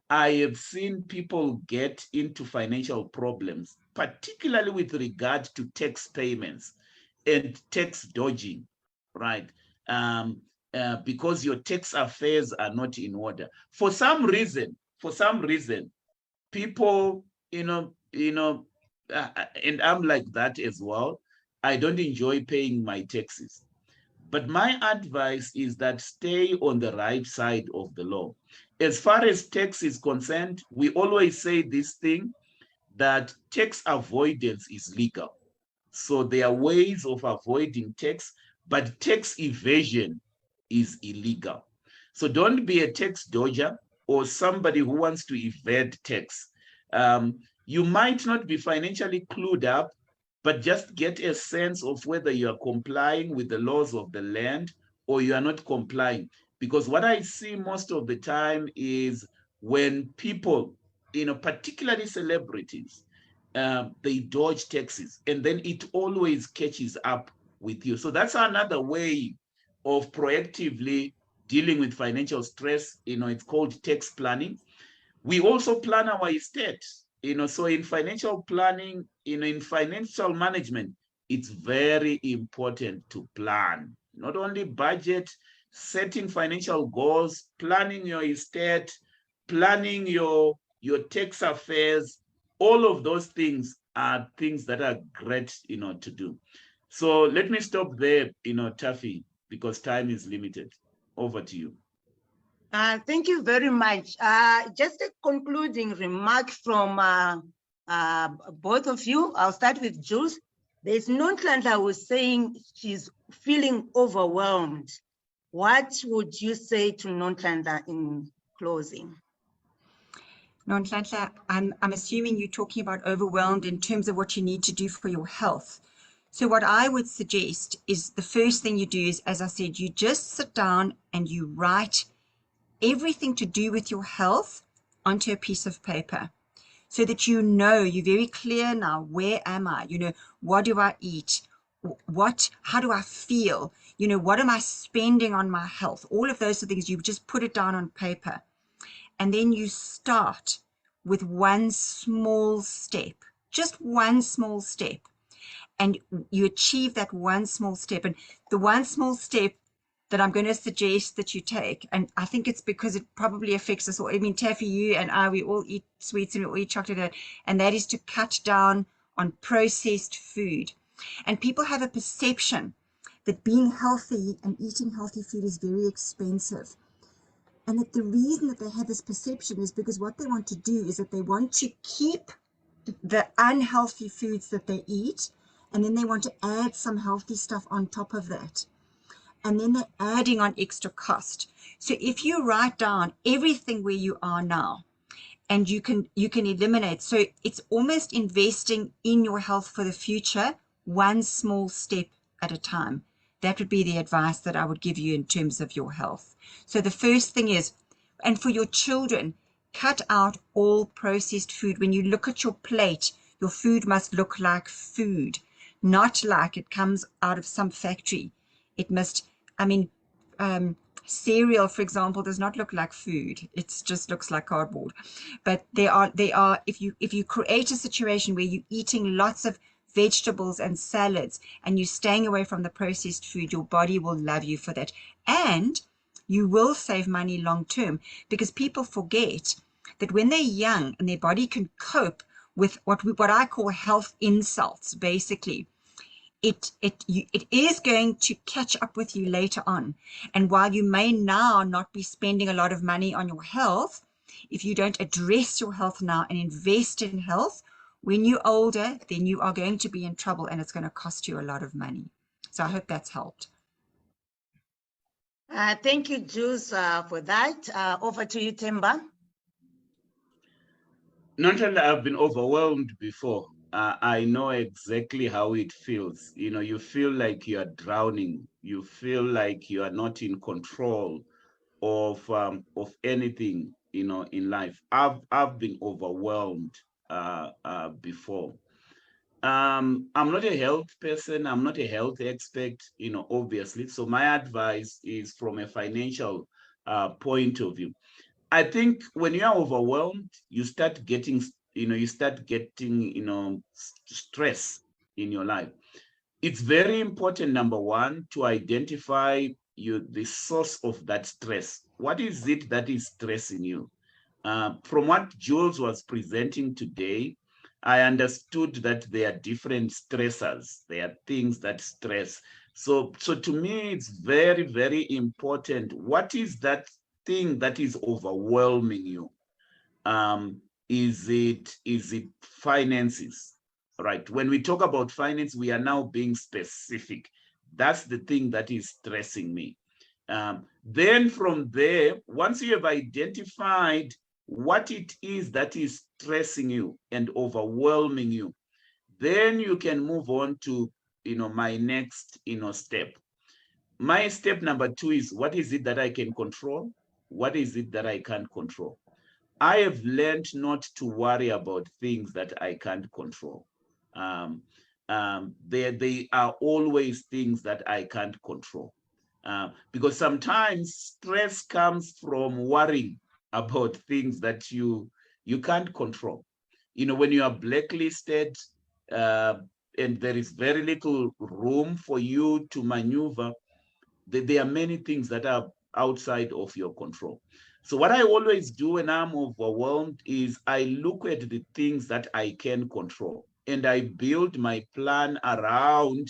I have seen people get into financial problems, particularly with regard to tax payments and tax dodging, right? Because your tax affairs are not in order. For some reason, people, and I'm like that as well. I don't enjoy paying my taxes. But my advice is that stay on the right side of the law. As far as tax is concerned, we always say this thing, that tax avoidance is legal. So there are ways of avoiding tax, but tax evasion is illegal. So don't be a tax dodger or somebody who wants to evade tax. You might not be financially clued up, but just get a sense of whether you are complying with the laws of the land or you are not complying. Because what I see most of the time is when people, particularly celebrities, they dodge taxes, and then it always catches up with you. So that's another way of proactively dealing with financial stress. It's called tax planning. We also plan our estate. So in financial planning, in financial management, it's very important to plan, not only budget, setting financial goals, planning your estate, planning your tax affairs. All of those things are things that are great, to do. So let me stop there, Taffy, because time is limited. Over to you. Thank you very much. Just a concluding remark from both of you. I'll start with Jules. There's Nonhlanhla who was saying she's feeling overwhelmed. What would you say to Nonhlanhla in closing? Nonhlanhla, I'm assuming you're talking about overwhelmed in terms of what you need to do for your health. So what I would suggest is the first thing you do is, as I said, you just sit down and you write everything to do with your health onto a piece of paper, so that you're very clear now, where am I? What do I eat? How do I feel? What am I spending on my health? All of those things, you just put it down on paper. And then you start with one small step, just one small step. And you achieve that one small step. And the one small step that I'm going to suggest that you take, and I think it's because it probably affects us all. I mean, Taffy, you and I, we all eat sweets and we all eat chocolate, and that is to cut down on processed food. And people have a perception that being healthy and eating healthy food is very expensive. And that the reason that they have this perception is because what they want to do is that they want to keep the unhealthy foods that they eat, and then they want to add some healthy stuff on top of that. And then they're adding on extra cost. So if you write down everything where you are now, and you can eliminate, so it's almost investing in your health for the future, one small step at a time. That would be the advice that I would give you in terms of your health. So the first thing is, and for your children, cut out all processed food. When you look at your plate, your food must look like food, not like it comes out of some factory. It must, cereal, for example, does not look like food. It just looks like cardboard. But they are, if you create a situation where you're eating lots of vegetables and salads and you're staying away from the processed food, your body will love you for that. And you will save money long term, because people forget that when they're young and their body can cope with what I call health insults, basically, it is going to catch up with you later on. And while you may now not be spending a lot of money on your health, if you don't address your health now and invest in health, when you're older, then you are going to be in trouble and it's going to cost you a lot of money. So I hope that's helped. Thank you, Jules, for that. Over to you, Themba. Nonhlanhla, I've been overwhelmed before. I know exactly how it feels. You feel like you are drowning. You feel like you are not in control of anything, in life. I've been overwhelmed before. I'm not a health person. I'm not a health expert, obviously. So my advice is from a financial point of view. I think when you are overwhelmed, you start getting, stress in your life. It's very important, number one, to identify the source of that stress. What is it that is stressing you? From what Jules was presenting today, I understood that there are different stressors. There are things that stress. So to me, it's very, very important. What is that thing that is overwhelming you? Is it finances? Right. When we talk about finance, we are now being specific. That's the thing that is stressing me. Then from there, once you have identified what it is that is stressing you and overwhelming you, then you can move on to, my next, step. My step number 2 is, what is it that I can control? What is it that I can't control? I have learned not to worry about things that I can't control. They are always things that I can't control. Because sometimes stress comes from worrying about things that you can't control. You know, when you are blacklisted and there is very little room for you to maneuver, there are many things that are outside of your control. So what I always do when I'm overwhelmed is I look at the things that I can control and I build my plan around,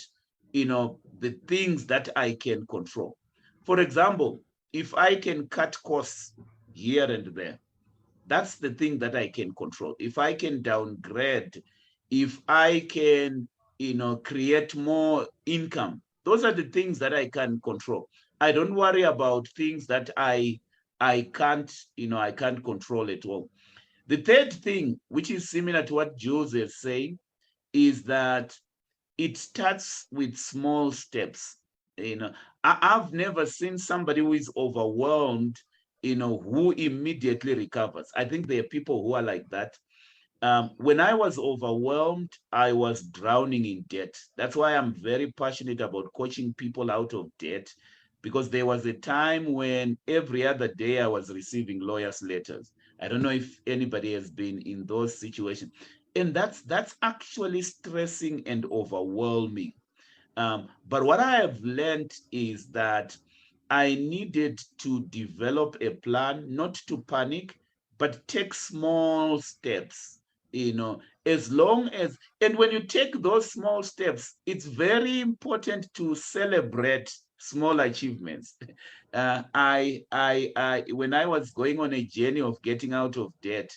you know, the things that I can control. For example, if I can cut costs here and there, that's the thing that I can control. If I can downgrade, if I can, you know, create more income, those are the things that I can control. I don't worry about things that I can't, you know, I can't control at all. The third thing, which is similar to what Jules is saying, is that it starts with small steps. You know, I've never seen somebody who is overwhelmed, you know, who immediately recovers. I think there are people who are like that. When I was overwhelmed, I was drowning in debt. That's why I'm very passionate about coaching people out of debt, because there was a time when every other day I was receiving lawyers' letters. I don't know if anybody has been in those situations. And that's actually stressing and overwhelming. But what I have learned is that I needed to develop a plan, not to panic, but take small steps, you know, as long as, and when you take those small steps, it's very important to celebrate small achievements. When I was going on a journey of getting out of debt,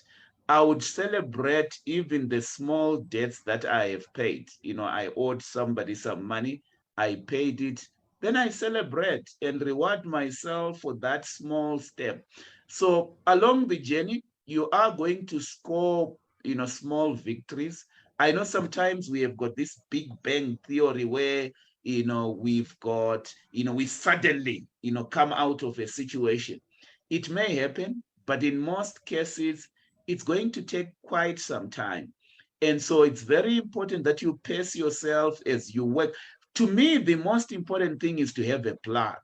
I would celebrate even the small debts that I have paid. You know, I owed somebody some money, I paid it, then I celebrate and reward myself for that small step. So along the journey, you are going to score, you know, small victories. I know sometimes we have got this big bang theory where, you know, we've got, you know, we suddenly, you know, come out of a situation. It may happen, but in most cases, it's going to take quite some time. And so it's very important that you pace yourself as you work. To me, the most important thing is to have a plan,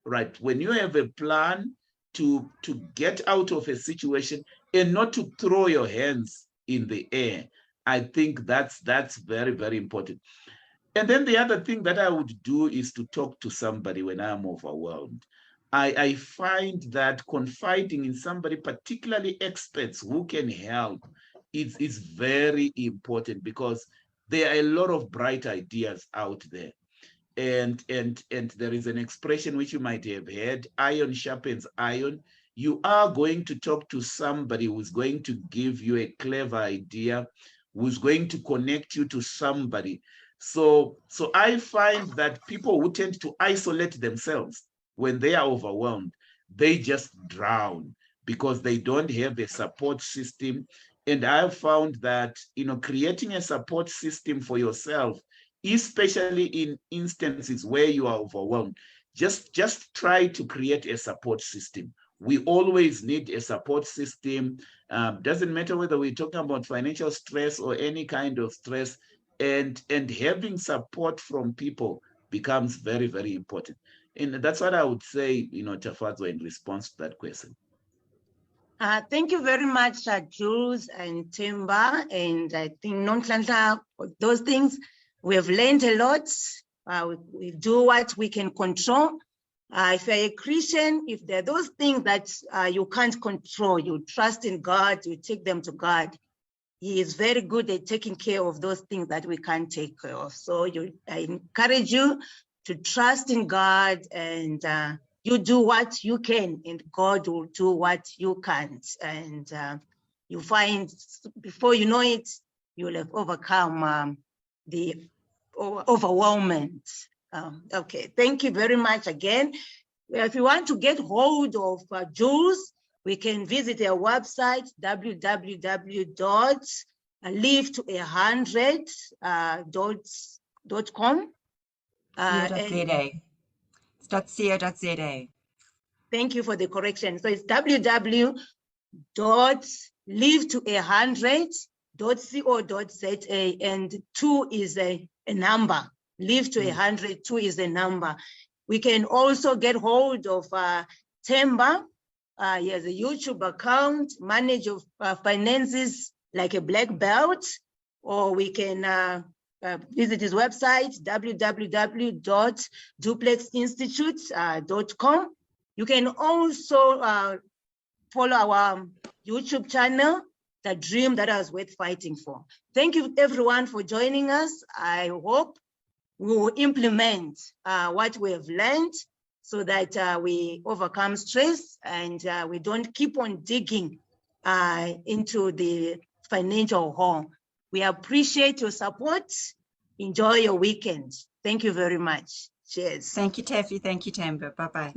right? When you have a plan to get out of a situation and not to throw your hands in the air, I think that's very, very important. And then the other thing that I would do is to talk to somebody when I'm overwhelmed. I find that confiding in somebody, particularly experts who can help, is very important, because there are a lot of bright ideas out there. And there is an expression which you might have heard: iron sharpens iron. You are going to talk to somebody who's going to give you a clever idea, who's going to connect you to somebody. So I find that people who tend to isolate themselves when they are overwhelmed, they just drown because they don't have a support system. And I've found that, you know, creating a support system for yourself, especially in instances where you are overwhelmed, just try to create a support system. We always need a support system. Doesn't matter whether we're talking about financial stress or any kind of stress, and having support from people becomes very, very important. And that's what I would say, you know, Tafadzwa, in response to that question. Thank you very much, Jules and Themba, and I think Nonhlanhla, those things we have learned a lot. We do what we can control. If you're a Christian, if there are those things that you can't control, you trust in God, you take them to God. He is very good at taking care of those things that we can't take care of. So I encourage you to trust in God, and you do what you can, and God will do what you can't. And you find, before you know it, you'll have overcome the overwhelmment. Okay, thank you very much again. If you want to get hold of Jules, we can visit their website, www.livetoa100.com. It's .co.za. Thank you for the correction. So it's www.livetoa100.com. live-to100.co.za, and 2 is a number. Live to 100, 2 is a number. We can also get hold of Themba. He has a YouTube account, manage of finances like a black belt, or we can visit his website, www.duplexinstitute.com. You can also follow our YouTube channel, The Dream That Was Worth Fighting For. Thank you everyone for joining us. I hope we will implement what we have learned so that we overcome stress and we don't keep on digging into the financial hole. We appreciate your support. Enjoy your weekend. Thank you very much. Cheers. Thank you, Taffy. Thank you, Themba. Bye-bye.